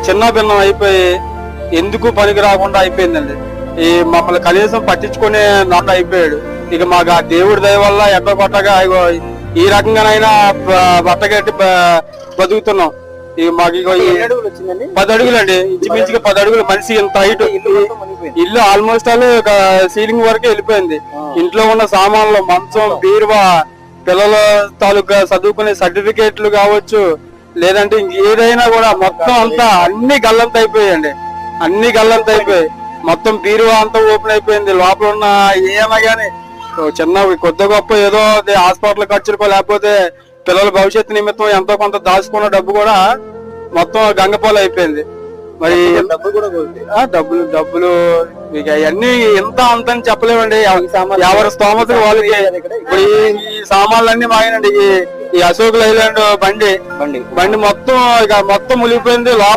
చిన్న భిన్నం అయిపోయి ఎందుకు పనికి రాకుండా అయిపోయిందండి. ఈ మమ్మల్ని కనీసం పట్టించుకునే నాన్న అయిపోయాడు. ఇక మాకు ఆ దేవుడి దయ వల్ల ఎట్ట కొట్టగా ఈ రకంగానైనా బట్టగట్టి బతుకుతున్నాం. ఇక మాకు 10 అడుగులండి, ఇంచుమించుగా 10 అడుగులు. మనిషి ఇంత హైట్. ఇల్లు ఆల్మోస్ట్ సీలింగ్ వరకే వెళ్ళిపోయింది. ఇంట్లో ఉన్న సామాన్లు, మంచం, బీరువా, పిల్లల తాలూకా చదువుకునే సర్టిఫికేట్లు కావచ్చు, లేదంటే ఏదైనా కూడా మొత్తం అంతా అన్ని గల్లంత అయిపోయాయండి. అన్ని గల్లంత అయిపోయాయి. మొత్తం బీరువా అంతా ఓపెన్ అయిపోయింది. లోపల ఉన్న ఏమైనా గానీ చిన్న కొద్ది గొప్ప ఏదో హాస్పిటల్ ఖర్చులకో లేకపోతే పిల్లల భవిష్యత్తు నిమిత్తం ఎంతో కొంత దాచుకున్న డబ్బు కూడా మొత్తం గంగపాలు అయిపోయింది. మరి డబ్బులు ఇక అవన్నీ ఎంత అంత అని చెప్పలేమండి. ఎవరి స్తోమతకు వాళ్ళకి. ఇప్పుడు ఈ సామాన్లన్నీ మాయనండి. ఈ అశోక్ లైలాండ్ బండి మొత్తం ఇక మొత్తం మునిగిపోయింది. లోపల